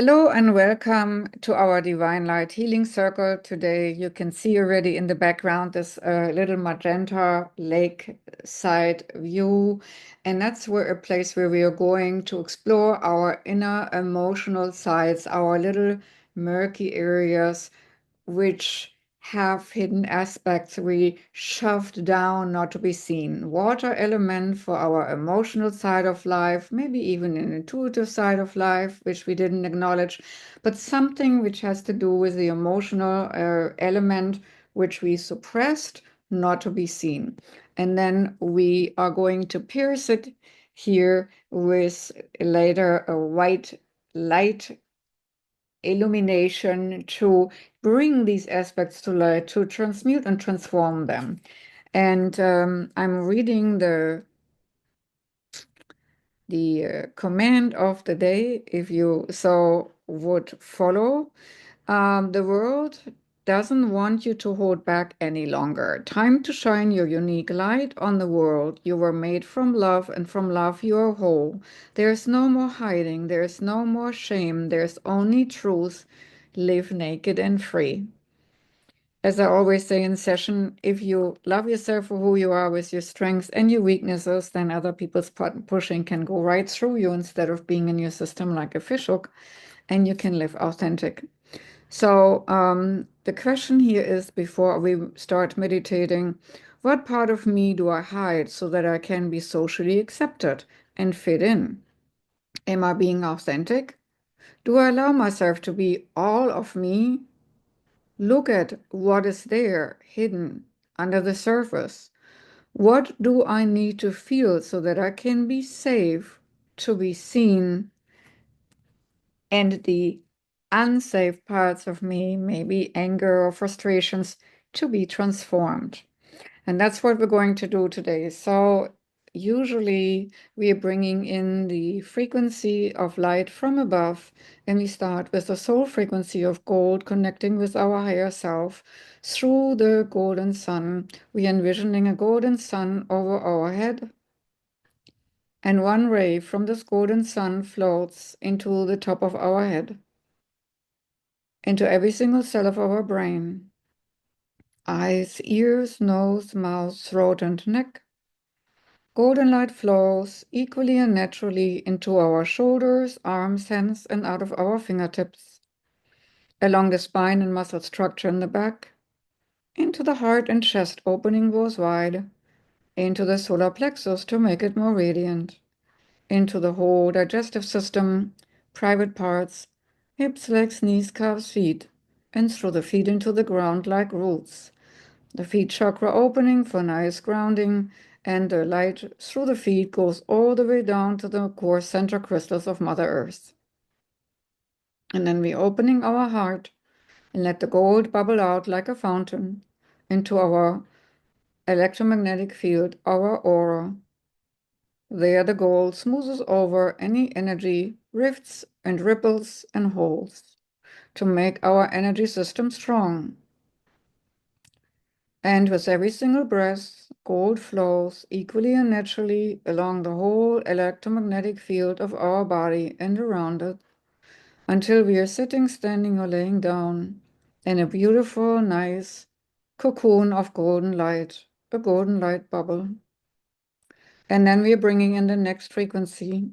Hello and welcome to our Divine Light Healing Circle. Today you can see already in the background this little magenta lakeside view, and that's where a place where we are going to explore our inner emotional sides, our little murky areas which have hidden aspects we shoved down not to be seen. Water element for our emotional side of life, maybe even an intuitive side of life, which we didn't acknowledge, but something which has to do with the emotional element which we suppressed not to be seen. And then we are going to pierce it here with later a white light illumination to bring these aspects to light, to transmute and transform them. And I'm reading the command of the day, if you so would follow. The world doesn't want you to hold back any longer. Time to shine your unique light on the world. You were made from love, and from love you are whole. There's no more hiding. There's no more shame. There's only truth. Live naked and free. As I always say in session, if you love yourself for who you are with your strengths and your weaknesses, then other people's pushing can go right through you instead of being in your system like a fishhook, and you can live authentic. So the question here is, before we start meditating, what part of me do I hide so that I can be socially accepted and fit in? Am I being authentic? Do I allow myself to be all of me? Look at what is there, hidden under the surface. What do I need to feel so that I can be safe to be seen, and the unsafe parts of me, maybe anger or frustrations, to be transformed? And that's what we're going to do today. So usually we are bringing in the frequency of light from above, and we start with the soul frequency of gold, connecting with our higher self through the golden sun. We are envisioning a golden sun over our head, and one ray from this golden sun floats into the top of our head, into every single cell of our brain, eyes, ears, nose, mouth, throat, and neck. Golden light flows equally and naturally into our shoulders, arms, hands, and out of our fingertips, along the spine and muscle structure in the back, into the heart and chest opening goes wide, into the solar plexus to make it more radiant, into the whole digestive system, private parts, hips, legs, knees, calves, feet, and through the feet into the ground like roots. The feet chakra opening for nice grounding, and the light through the feet goes all the way down to the core center crystals of Mother Earth. And then we're opening our heart and let the gold bubble out like a fountain into our electromagnetic field, our aura. There the gold smoothes over any energy rifts and ripples and holes to make our energy system strong. And with every single breath, gold flows equally and naturally along the whole electromagnetic field of our body and around it, until we are sitting, standing, or laying down in a beautiful, nice cocoon of golden light, a golden light bubble. And then we are bringing in the next frequency,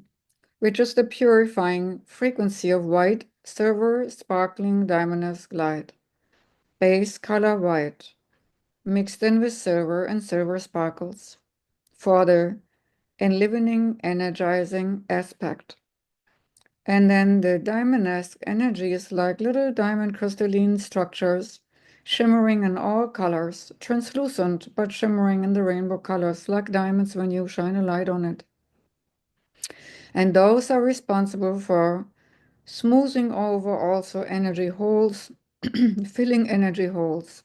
which is the purifying frequency of white, silver, sparkling, diamond-esque light, base color white, mixed in with silver and silver sparkles, for the enlivening, energizing aspect. And then the diamond-esque energy is like little diamond crystalline structures, shimmering in all colors, translucent but shimmering in the rainbow colors, like diamonds when you shine a light on it. And those are responsible for smoothing over also energy holes, filling energy holes.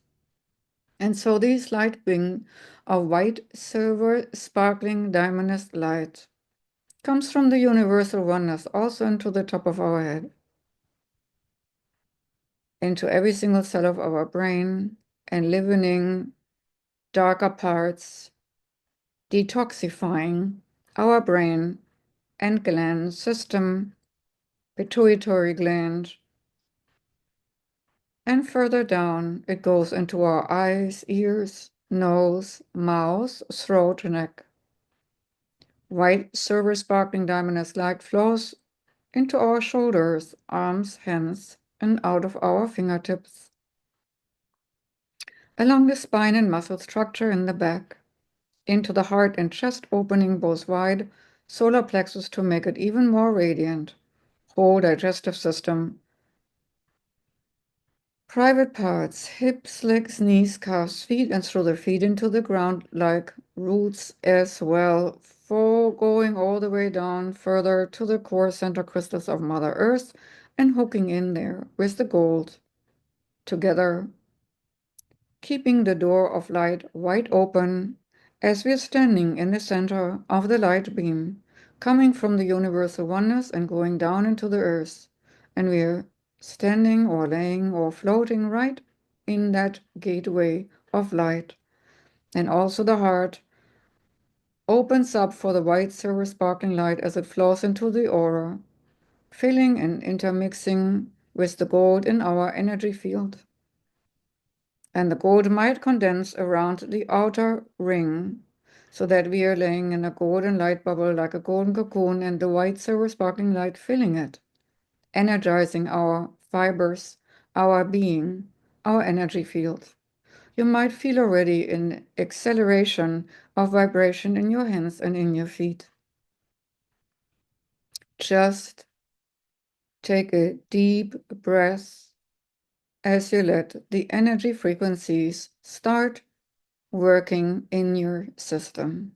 And so these light being of white, silver, sparkling, diamond-esque light comes from the universal oneness also into the top of our head, into every single cell of our brain, and enlivening darker parts, detoxifying our brain and gland system pituitary gland, and further down it goes into our eyes, ears, nose, mouth, throat, neck. White silver sparkling diamond light flows into our shoulders, arms, hands, and out of our fingertips, along the spine and muscle structure in the back, into the heart and chest opening both wide, solar plexus to make it even more radiant, whole digestive system, private parts, hips, legs, knees, calves, feet, and through the feet into the ground like roots as well, for going all the way down further to the core center crystals of Mother Earth and hooking in there with the gold together, keeping the door of light wide open as we're standing in the center of the light beam, coming from the universal oneness and going down into the earth. And we're standing or laying or floating right in that gateway of light. And also the heart opens up for the white silver sparkling light as it flows into the aura, filling and intermixing with the gold in our energy field. And the gold might condense around the outer ring so that we are laying in a golden light bubble like a golden cocoon and the white silver sparkling light filling it, energizing our fibers, our being, our energy field. You might feel already an acceleration of vibration in your hands and in your feet. Just take a deep breath as you let the energy frequencies start working in your system.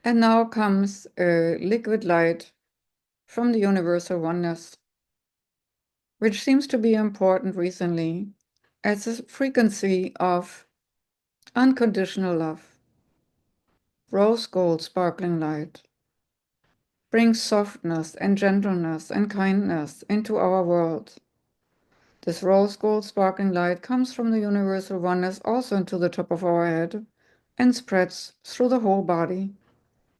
And now comes a liquid light from the universal oneness, which seems to be important recently as a frequency of unconditional love. Rose gold sparkling light brings softness and gentleness and kindness into our world. This rose gold sparkling light comes from the universal oneness also into the top of our head and spreads through the whole body,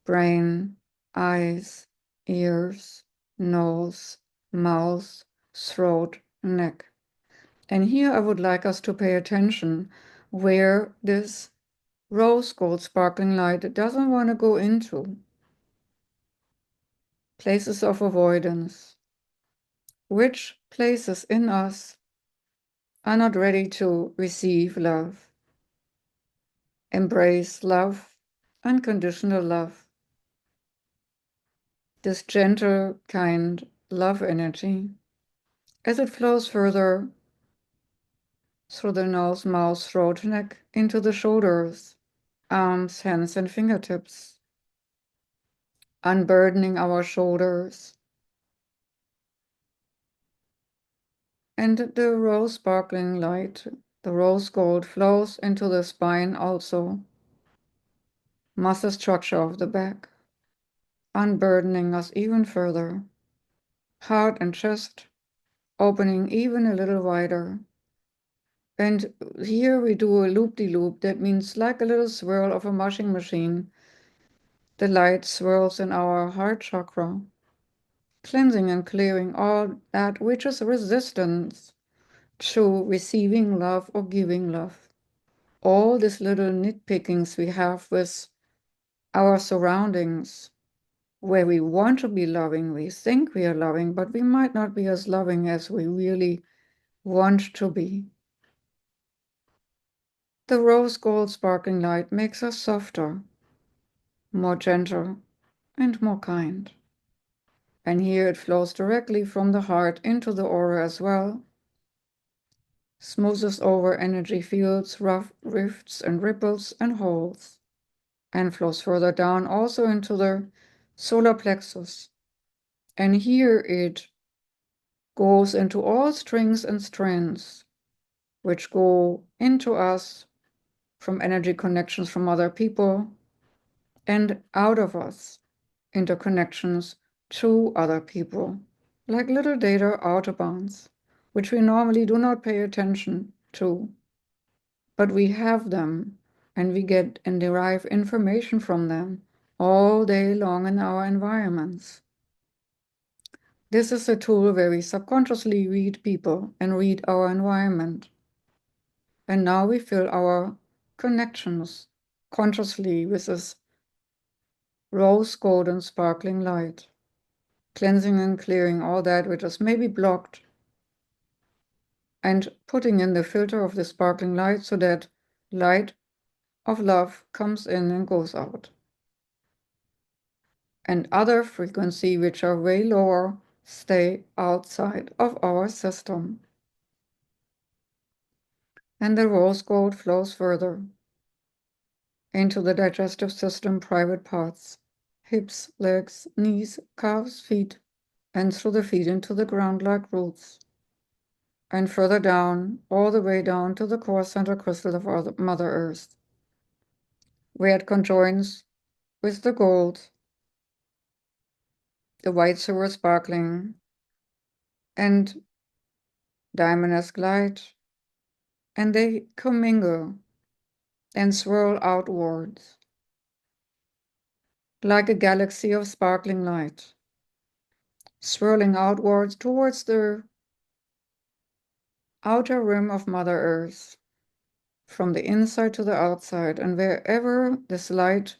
brain, eyes, ears, nose, mouth, throat, neck. And here I would like us to pay attention where this rose gold sparkling light doesn't want to go into. Places of avoidance. Which places in us are not ready to receive love, embrace love, unconditional love, this gentle, kind love energy as it flows further through the nose, mouth, throat, neck, into the shoulders, arms, hands, and fingertips, unburdening our shoulders. And the rose sparkling light, the rose gold, flows into the spine also, muscle structure of the back, unburdening us even further, heart and chest opening even a little wider. And here we do a loop-de-loop, that means like a little swirl of a washing machine. The light swirls in our heart chakra, cleansing and clearing all that which is resistance to receiving love or giving love. All these little nitpickings we have with our surroundings, where we want to be loving, we think we are loving, but we might not be as loving as we really want to be. The rose gold sparkling light makes us softer, more gentle, and more kind. And here it flows directly from the heart into the aura as well, smoothes over energy fields, rough rifts and ripples and holes, and flows further down also into the solar plexus. And here it goes into all strings and strands which go into us from energy connections from other people and out of us interconnections to other people, like little data autobahns, which we normally do not pay attention to, but we have them and we get and derive information from them all day long in our environments. This is a tool where we subconsciously read people and read our environment. And now we fill our connections consciously with this rose golden sparkling light, cleansing and clearing all that which is maybe blocked, and putting in the filter of the sparkling light so that light of love comes in and goes out. And other frequency which are way lower stay outside of our system. And the rose gold flows further into the digestive system private parts, hips, legs, knees, calves, feet, and through the feet into the ground like roots. And further down, all the way down to the core center crystal of Mother Earth, where it conjoins with the gold, the white silver sparkling, and diamond-esque light, and they commingle and swirl outwards like a galaxy of sparkling light, swirling outwards towards the outer rim of Mother Earth, from the inside to the outside, and wherever this light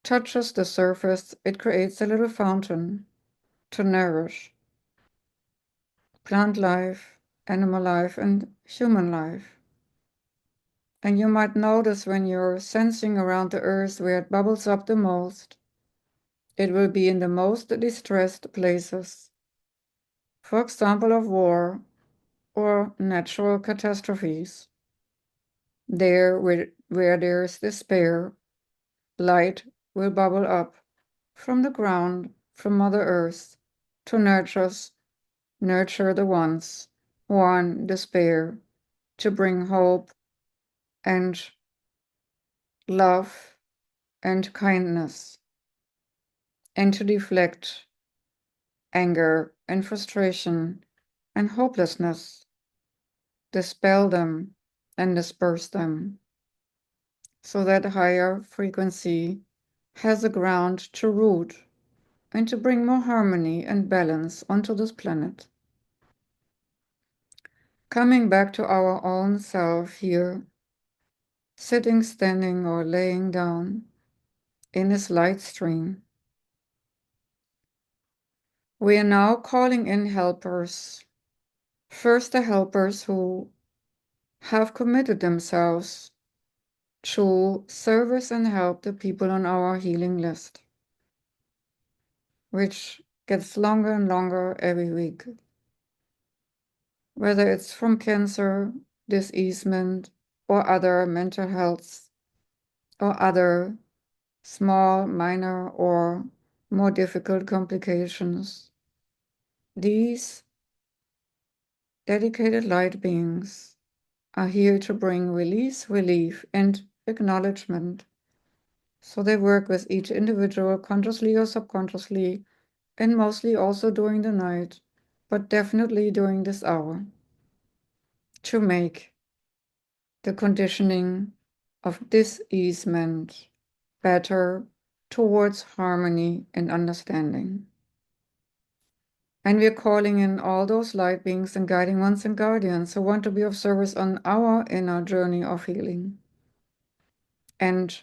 touches the surface, it creates a little fountain to nourish plant life, animal life, and human life. And you might notice when you're sensing around the earth where it bubbles up the most, it will be in the most distressed places. For example, of war or natural catastrophes. There where there's despair, light will bubble up from the ground, from Mother Earth, to nurture the ones who are in despair, to bring hope and love and kindness, and to deflect anger and frustration and hopelessness, dispel them and disperse them, so that higher frequency has a ground to root and to bring more harmony and balance onto this planet. Coming back to our own self here, sitting, standing, or laying down in this light stream. We are now calling in helpers. First, the helpers who have committed themselves to service and help the people on our healing list, which gets longer and longer every week. Whether it's from cancer, diseasement, or other mental health, or other small, minor, or more difficult complications. These dedicated light beings are here to bring release, relief, and acknowledgement. So they work with each individual consciously or subconsciously, and mostly also during the night, but definitely during this hour, to make the conditioning of diseasement better towards harmony and understanding. And we're calling in all those light beings and guiding ones and guardians who want to be of service on our inner journey of healing and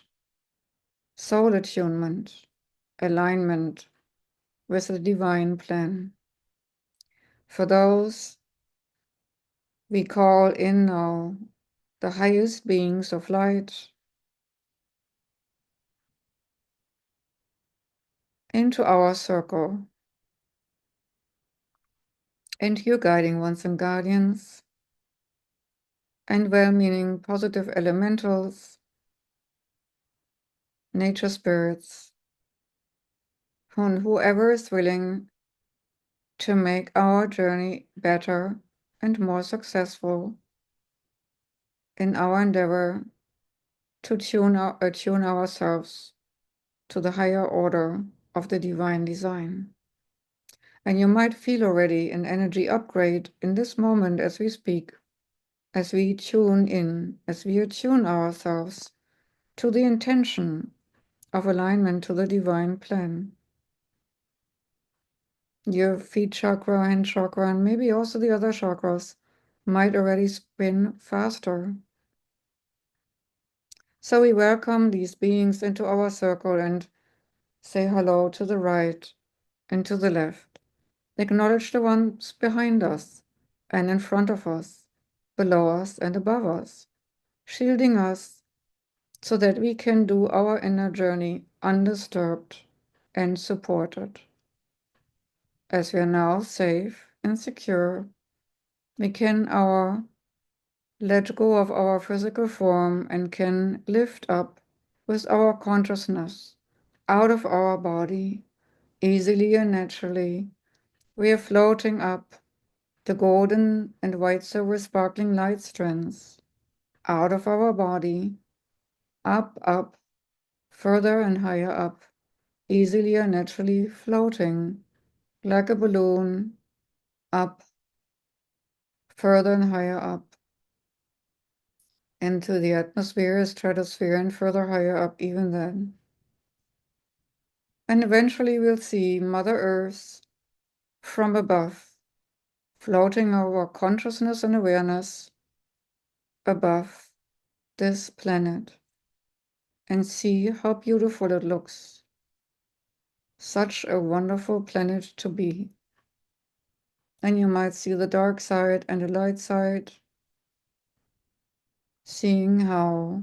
soul attunement, alignment with the divine plan. For those, we call in now the highest beings of light into our circle, and your guiding ones and guardians, and well-meaning positive elementals, nature spirits, whoever is willing to make our journey better and more successful in our endeavor to attune ourselves to the higher order of the divine design. And you might feel already an energy upgrade in this moment as we speak, as we tune in, as we attune ourselves to the intention of alignment to the divine plan. Your feet chakra, hand chakra, and maybe also the other chakras might already spin faster. So we welcome these beings into our circle and say hello to the right and to the left. Acknowledge the ones behind us and in front of us, below us and above us, shielding us so that we can do our inner journey undisturbed and supported. As we are now safe and secure, we can let go of our physical form and can lift up with our consciousness out of our body easily and naturally. We are floating up the golden and white silver sparkling light strands out of our body, up, further and higher up, easily and naturally floating like a balloon up, further and higher up into the atmosphere, stratosphere, and further higher up even then. And eventually we'll see Mother Earth from above, floating over consciousness and awareness above this planet, and see how beautiful it looks. Such a wonderful planet to be. And you might see the dark side and the light side, seeing how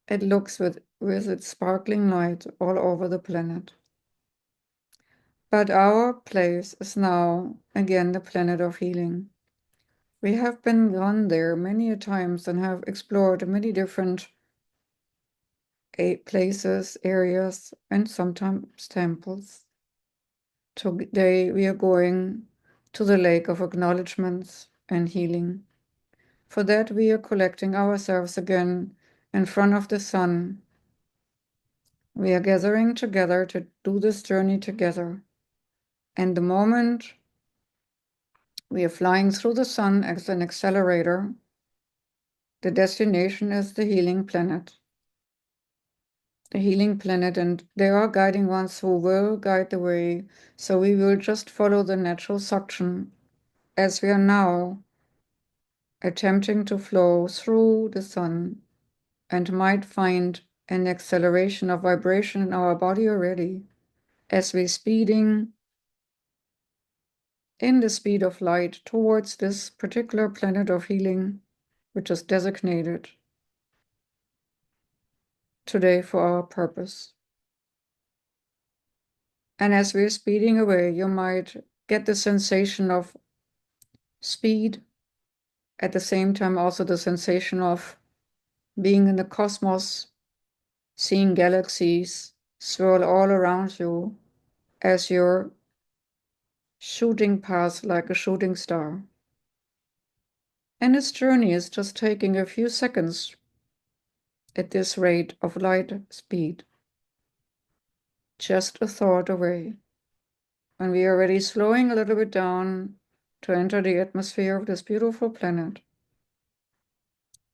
it looks with its sparkling light all over the planet. But our place is now again the planet of healing. We have been gone there many a times and have explored many different places, areas, and sometimes temples. Today we are going to the lake of acknowledgements and healing. For that we are collecting ourselves again in front of the sun. We are gathering together to do this journey together. And the moment we are flying through the sun as an accelerator, the destination is the healing planet. The healing planet, and there are guiding ones who will guide the way, so we will just follow the natural suction as we are now attempting to flow through the sun and might find an acceleration of vibration in our body already as we're speeding in the speed of light towards this particular planet of healing, which is designated today for our purpose. And as we're speeding away, you might get the sensation of speed, at the same time also the sensation of being in the cosmos, seeing galaxies swirl all around you as you're shooting past like a shooting star. And this journey is just taking a few seconds at this rate of light speed, just a thought away. And we are already slowing a little bit down to enter the atmosphere of this beautiful planet.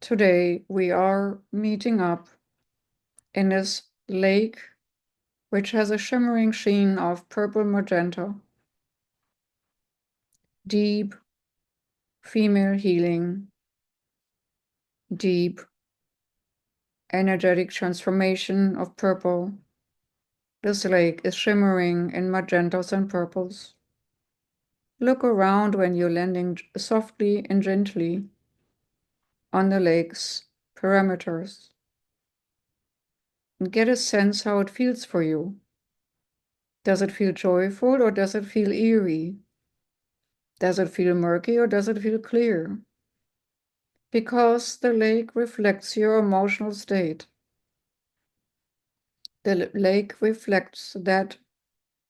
Today we are meeting up in this lake, which has a shimmering sheen of purple magenta, deep female healing, deep energetic transformation of purple. This lake is shimmering in magentas and purples. Look around when you're landing softly and gently on the lake's perimeters and get a sense how it feels for you. Does it feel joyful or does it feel eerie? Does it feel murky or does it feel clear? Because the lake reflects your emotional state. The lake reflects that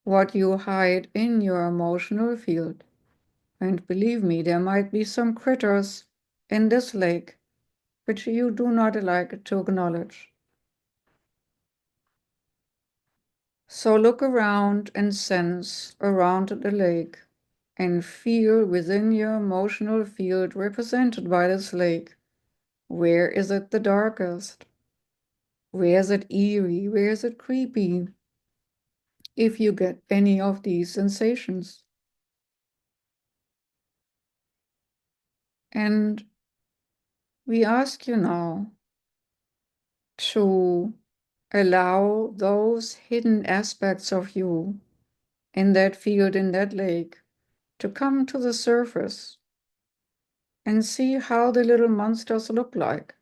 what you hide in your emotional field. And believe me, there might be some critters in this lake which you do not like to acknowledge. So look around and sense around the lake and feel within your emotional field represented by this lake. Where is it the darkest? Where is it eerie? Where is it creepy? if you get any of these sensations. And we ask you now to allow those hidden aspects of you in that field, in that lake, to come to the surface and see how the little monsters look like.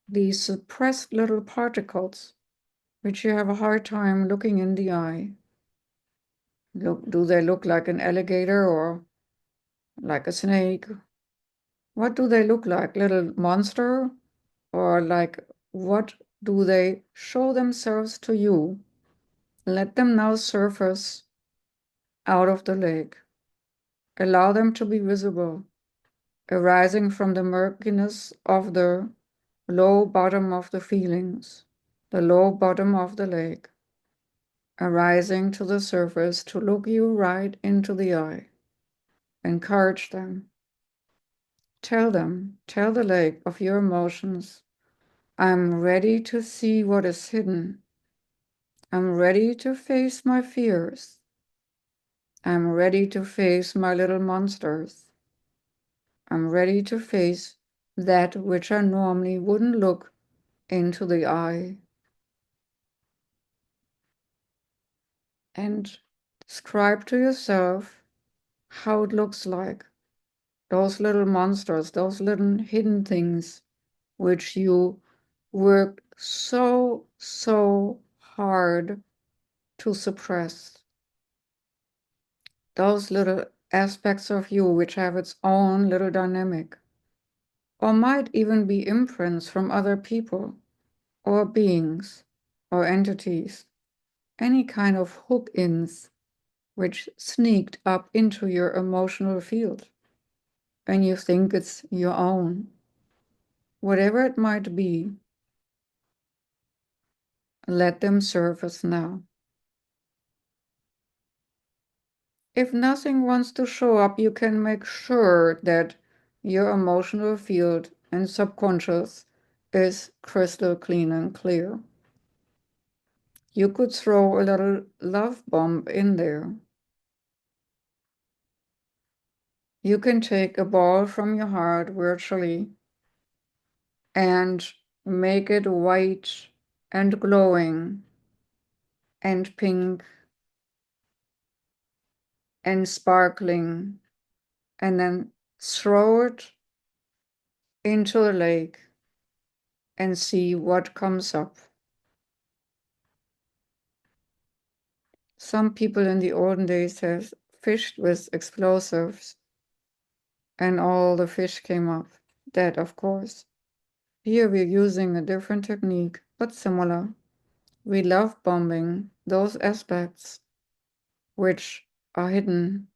These suppressed little particles, which you have a hard time looking in the eye. Do they look like an alligator or like a snake? What do they look like? Little monster? Or like, what do they show themselves to you? Let them now surface out of the lake. Allow them to be visible, arising from the murkiness of the low bottom of the feelings, the low bottom of the lake, arising to the surface to look you right into the eye. Encourage them. Tell the lake of your emotions, I'm ready to see what is hidden. I'm ready to face my fears. I'm ready to face my little monsters. I'm ready to face that which I normally wouldn't look into the eye. And describe to yourself how it looks like. Those little monsters, those little hidden things which you worked so hard to suppress. Those little aspects of you which have its own little dynamic, or might even be imprints from other people, or beings, or entities, any kind of hook-ins which sneaked up into your emotional field, and you think it's your own. Whatever it might be, let them surface now. If nothing wants to show up, you can make sure that your emotional field and subconscious is crystal clean and clear. You could throw a little love bomb in there. You can take a ball from your heart virtually and make it white and glowing and pink and sparkling, and then throw it into the lake and see what comes up. Some people in the olden days have fished with explosives, and all the fish came up dead, of course. Here we're using a different technique, but similar. We love bombing those aspects which are hidden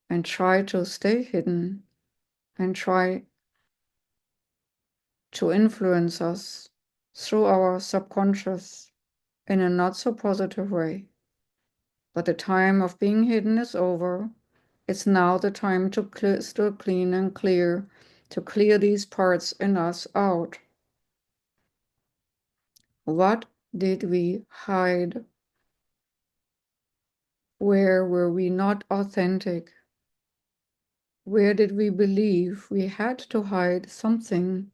and try to stay hidden and try to influence us through our subconscious in a not so positive way. But the time of being hidden is over. It's now the time to still clean and clear, to clear these parts in us out. What did we hide? Where were we not authentic? Where did we believe we had to hide something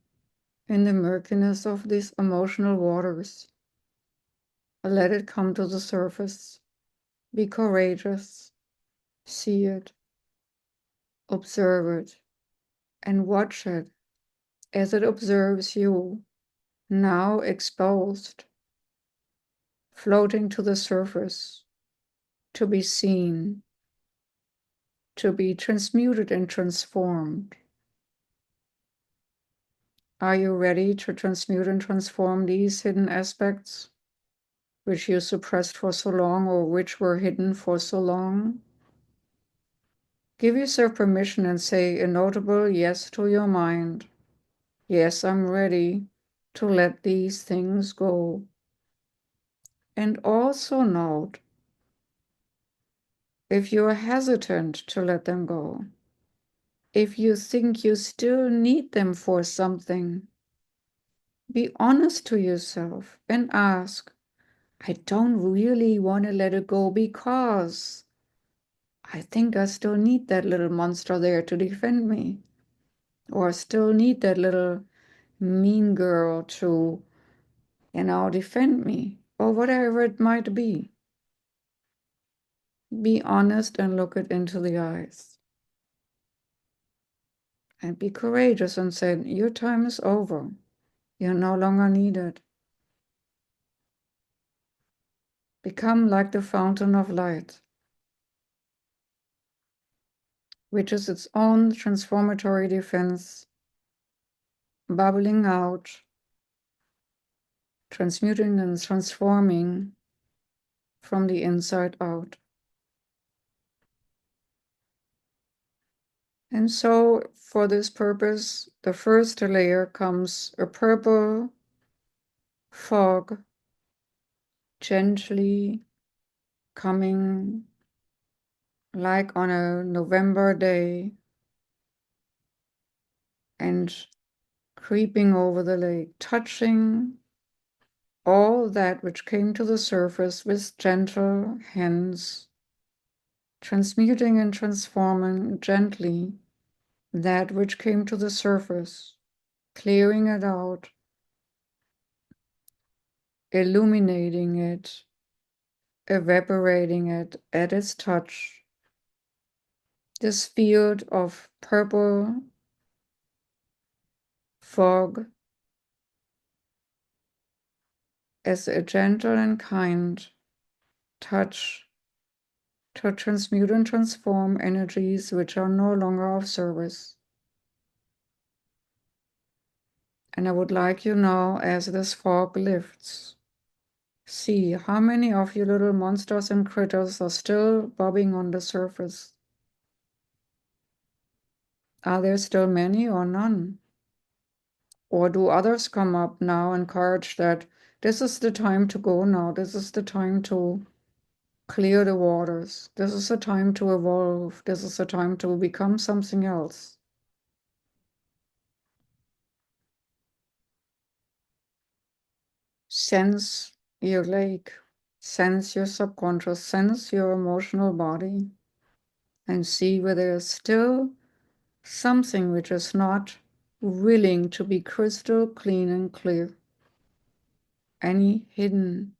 in the murkiness of these emotional waters? Let it come to the surface. Be courageous. See it. Observe it. And watch it as it observes you, now exposed, floating to the surface, to be seen, to be transmuted and transformed. Are you ready to transmute and transform these hidden aspects which you suppressed for so long or which were hidden for so long? Give yourself permission and say a notable yes to your mind. Yes, I'm ready to let these things go. And also note, if you're hesitant to let them go, if you think you still need them for something, be honest to yourself and ask, I don't really want to let it go because I think I still need that little monster there to defend me. Or I still need that little mean girl to, defend me. Or whatever it might be. Be honest and look it into the eyes. And be courageous and say, your time is over. You're no longer needed. Become like the fountain of light, which is its own transformatory defense, bubbling out, transmuting and transforming from the inside out. And so, for this purpose, the first layer comes a purple fog, gently coming like on a November day and creeping over the lake, touching all that which came to the surface with gentle hands, transmuting and transforming gently that which came to the surface, clearing it out, illuminating it, evaporating it at its touch. This field of purple fog as a gentle and kind touch to transmute and transform energies which are no longer of service. And I would like you now, as this fog lifts, see how many of you little monsters and critters are still bobbing on the surface. Are there still many or none? Or do others come up now, encourage that this is the time to go now, this is the time to clear the waters, this is the time to evolve, this is the time to become something else? Sense your lake, sense your subconscious, sense your emotional body, and see where there is still something which is not willing to be crystal clean and clear. Any hidden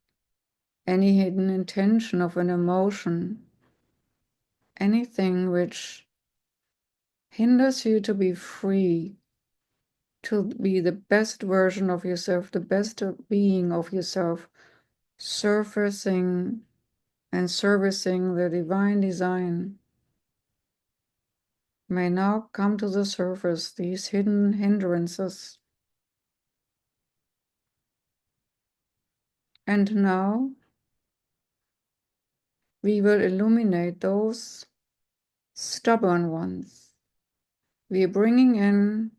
intention of an emotion, anything which hinders you to be free, to be the best version of yourself, the best being of yourself, surfacing and servicing the divine design, may now come to the surface, these hidden hindrances. And now we will illuminate those stubborn ones. We are bringing in,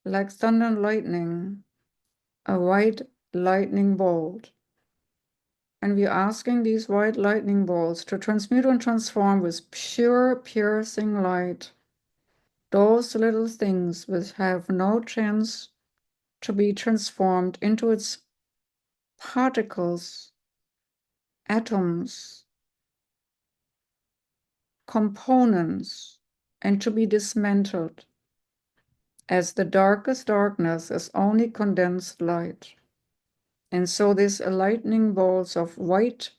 like thunder and lightning, a white lightning bolt. And we are asking these white lightning bolts to transmute and transform with pure, piercing light those little things which have no chance to be transformed into its particles, atoms, components, and to be dismantled, as the darkest darkness is only condensed light. And so these lightning bolts of white,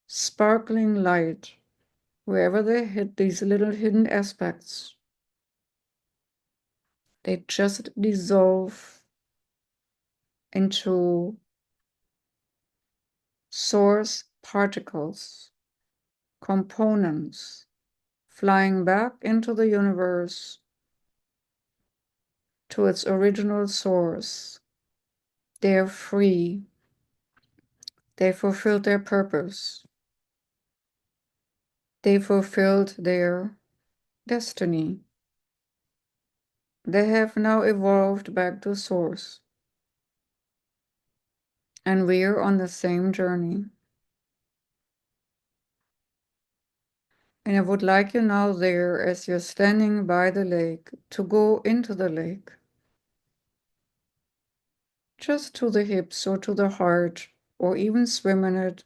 sparkling light, wherever they hit these little hidden aspects, they just dissolve into source particles, components, flying back into the universe to its original source. They are free. They fulfilled their purpose. They fulfilled their destiny. They have now evolved back to source. And we're on the same journey. And I would like you now there, as you're standing by the lake, to go into the lake. Just to the hips or to the heart, or even swim in it,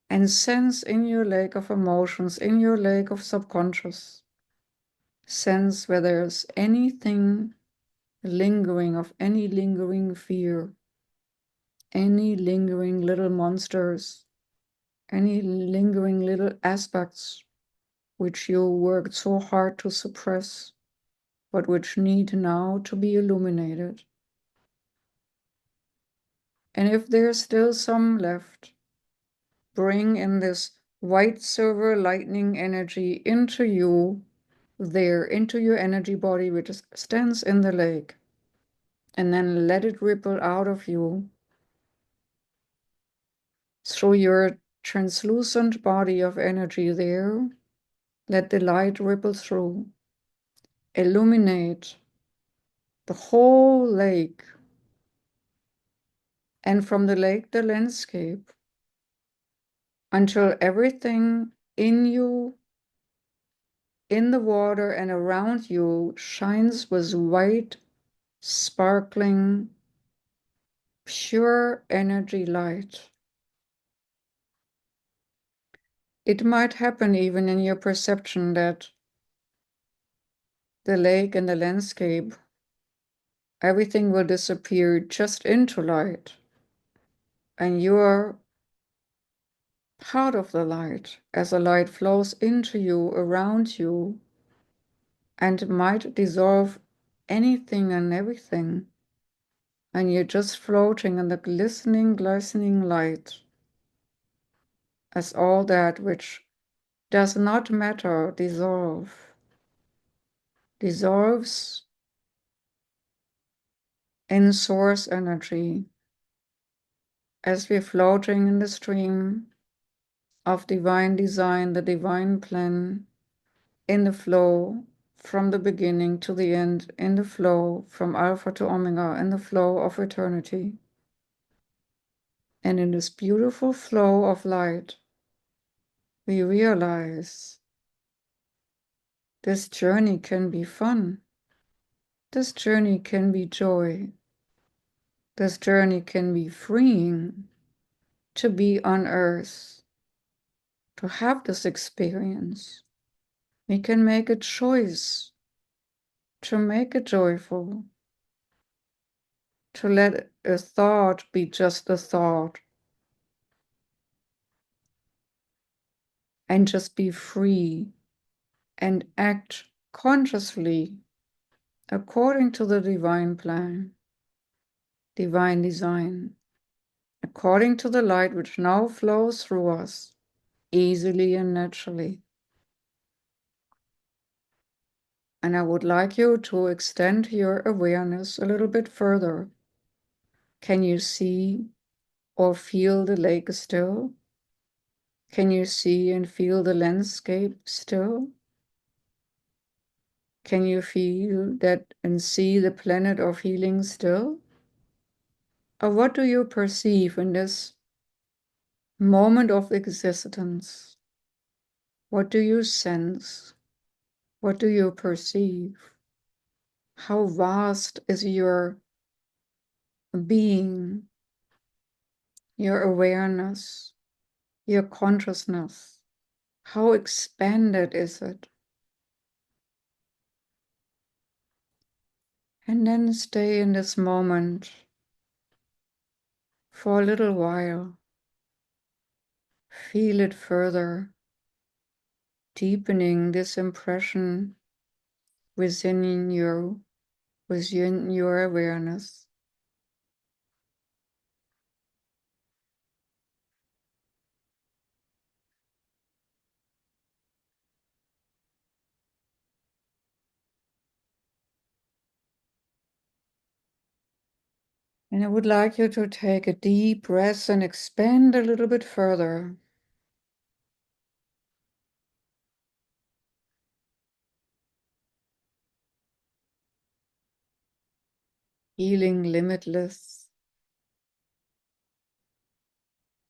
and sense in your lake of emotions, in your lake of subconscious, sense where there's anything lingering, of any lingering fear, any lingering little monsters, any lingering little aspects which you worked so hard to suppress, but which need now to be illuminated. And if there's still some left, bring in this white silver lightning energy into you, there, into your energy body, which stands in the lake, and then let it ripple out of you through your translucent body of energy there. Let the light ripple through, illuminate the whole lake, and from the lake, the landscape, until everything in you, in the water and around you, shines with white, sparkling, pure energy light. It might happen even in your perception that the lake and the landscape, everything will disappear just into light, and you're part of the light as the light flows into you, around you, and might dissolve anything and everything, and you're just floating in the glistening light as all that which does not matter dissolves in source energy as we're floating in the stream of divine design, the divine plan, in the flow from the beginning to the end, in the flow from Alpha to Omega, in the flow of eternity. And in this beautiful flow of light, we realize this journey can be fun. This journey can be joy. This journey can be freeing to be on earth, to have this experience. We can make a choice to make it joyful, to let a thought be just a thought, and just be free and act consciously according to the divine plan, divine design, according to the light which now flows through us easily and naturally. And I would like you to extend your awareness a little bit further. Can you see or feel the lake still? Can you see and feel the landscape still? Can you feel that and see the planet of healing still? Or what do you perceive in this moment of existence? What do you sense? What do you perceive? How vast is your being, your awareness, your consciousness? How expanded is it? And then stay in this moment for a little while. Feel it further, deepening this impression within your awareness. And I would like you to take a deep breath and expand a little bit further. Feeling limitless,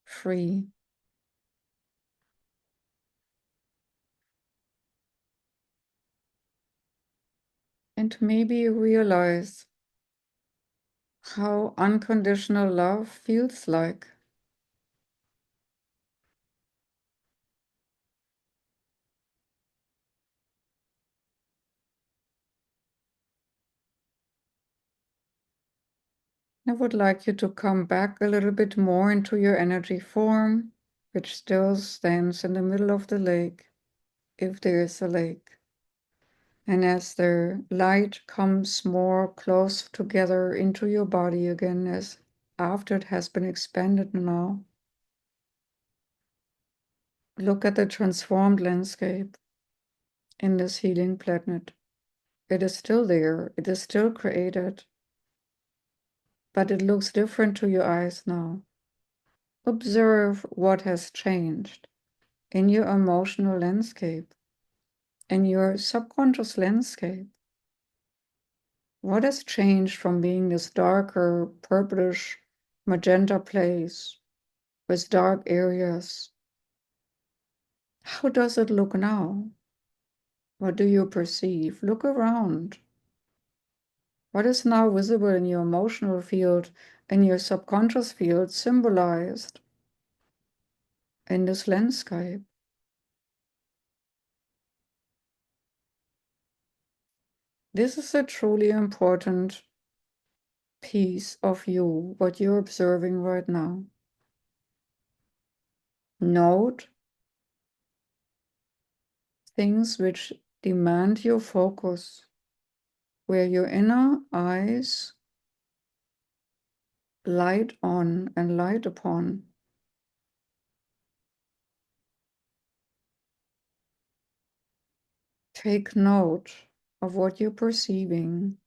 free. And maybe you realize how unconditional love feels like. I would like you to come back a little bit more into your energy form, which still stands in the middle of the lake, if there is a lake. And as the light comes more close together into your body again, as after it has been expanded now, look at the transformed landscape in this healing planet. It is still there, it is still created, but it looks different to your eyes now. Observe what has changed in your emotional landscape, in your subconscious landscape. What has changed from being this darker, purplish, magenta place with dark areas? How does it look now? What do you perceive? Look around. What is now visible in your emotional field, in your subconscious field, symbolized in this landscape? This is a truly important piece of you, what you're observing right now. Note things which demand your focus, where your inner eyes light on and light upon. Take note of what you're perceiving.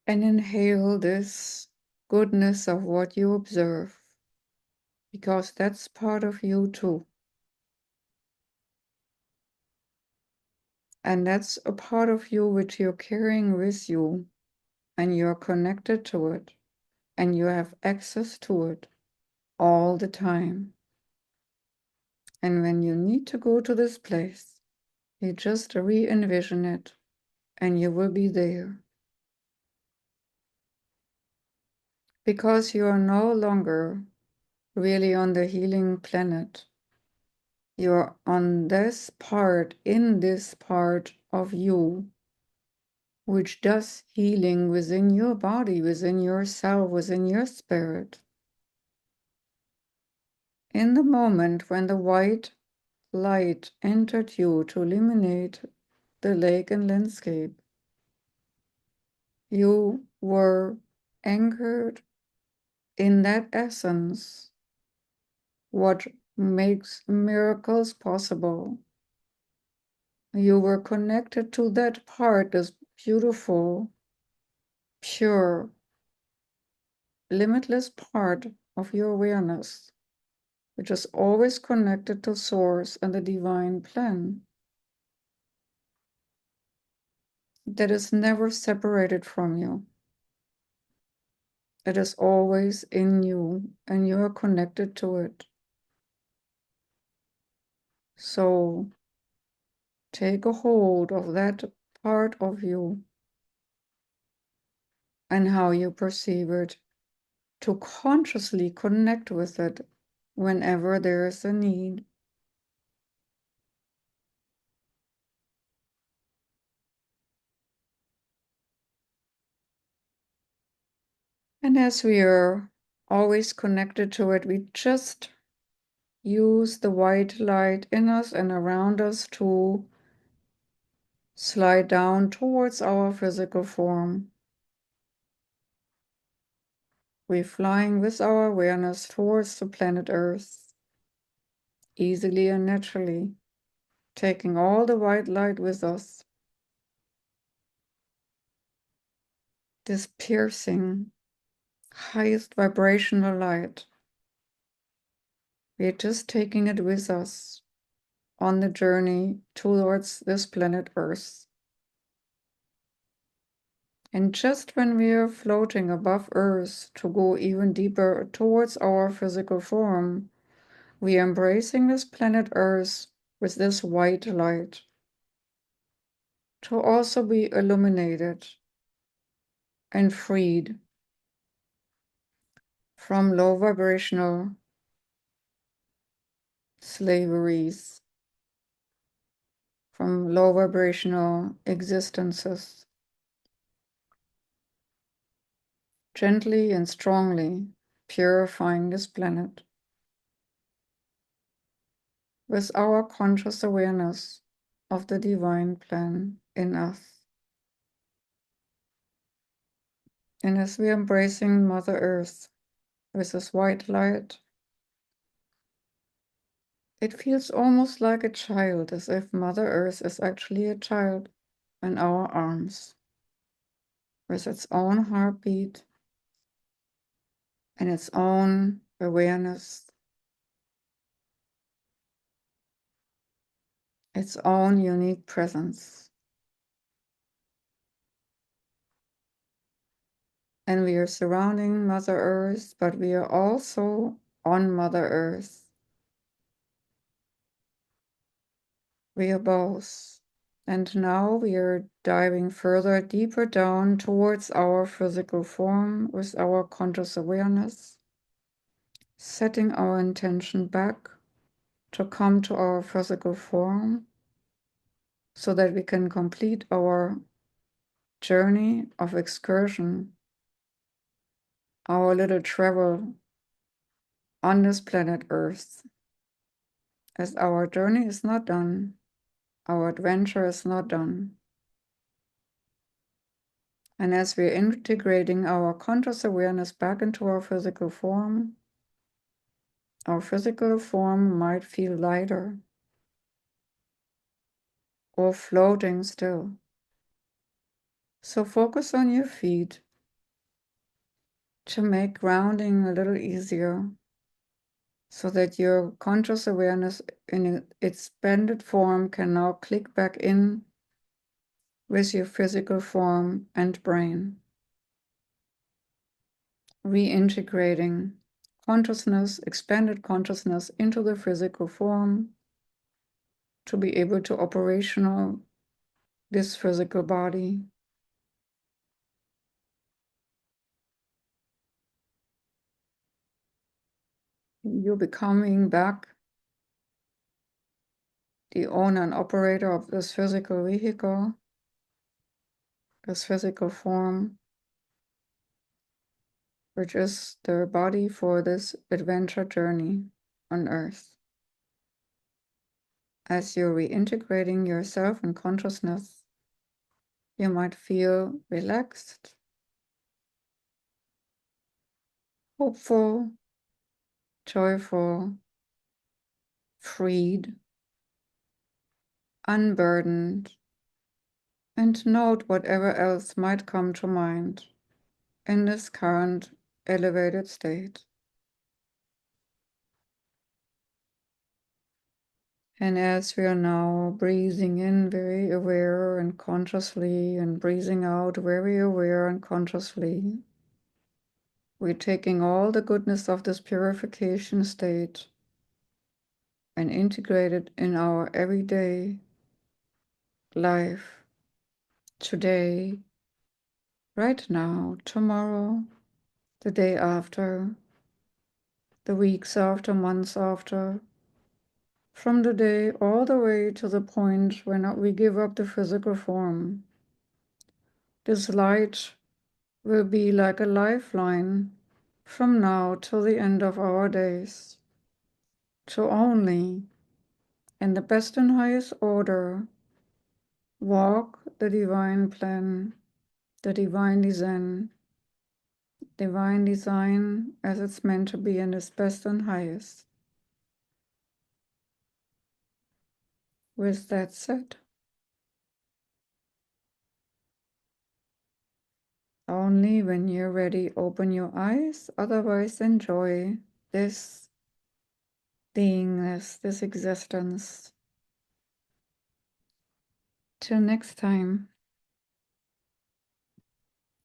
And inhale this goodness of what you observe, because that's part of you too. And that's a part of you which you're carrying with you, and you're connected to it, and you have access to it all the time. And when you need to go to this place, you just re-envision it, and you will be there. Because you are no longer really on the healing planet. You're on this part, in this part of you, which does healing within your body, within yourself, within your spirit. In the moment when the white light entered you to illuminate the lake and landscape, you were anchored in that essence, what makes miracles possible. You were connected to that part, this beautiful, pure, limitless part of your awareness, which is always connected to Source and the divine plan, that is never separated from you. It is always in you, and you are connected to it. So take a hold of that part of you and how you perceive it, to consciously connect with it whenever there is a need. And as we are always connected to it, we just use the white light in us and around us to slide down towards our physical form. We're flying with our awareness towards the planet Earth, easily and naturally, taking all the white light with us. This piercing, highest vibrational light. We're just taking it with us on the journey towards this planet Earth. And just when we are floating above Earth to go even deeper towards our physical form, we are embracing this planet Earth with this white light to also be illuminated and freed from low vibrational slaveries, from low vibrational existences. Gently and strongly purifying this planet with our conscious awareness of the divine plan in us. And as we are embracing Mother Earth with this white light, it feels almost like a child, as if Mother Earth is actually a child in our arms, with its own heartbeat and its own awareness, its own unique presence. And we are surrounding Mother Earth, but we are also on Mother Earth. We are both. And now we are diving further, deeper down towards our physical form with our conscious awareness, setting our intention back to come to our physical form so that we can complete our journey of excursion, our little travel on this planet Earth. As our journey is not done, our adventure is not done. And as we're integrating our conscious awareness back into our physical form might feel lighter or floating still. So focus on your feet to make grounding a little easier so that your conscious awareness in its expanded form can now click back in with your physical form and brain, reintegrating consciousness, expanded consciousness into the physical form to be able to operational this physical body. You're becoming back the owner and operator of this physical vehicle, this physical form, which is the body for this adventure journey on Earth. As you're reintegrating yourself and consciousness, you might feel relaxed, hopeful, joyful, freed, unburdened, and note whatever else might come to mind in this current elevated state. And as we are now breathing in very aware and consciously, and breathing out very aware and consciously, we're taking all the goodness of this purification state and integrate it in our everyday life, today, right now, tomorrow, the day after, the weeks after, months after, from the day all the way to the point when we give up the physical form. This light will be like a lifeline from now till the end of our days, to only, in the best and highest order, walk the divine plan, the divine design, divine design as it's meant to be and is best and highest. With that said, only when you're ready, open your eyes. Otherwise, enjoy this beingness, this existence. Till next time.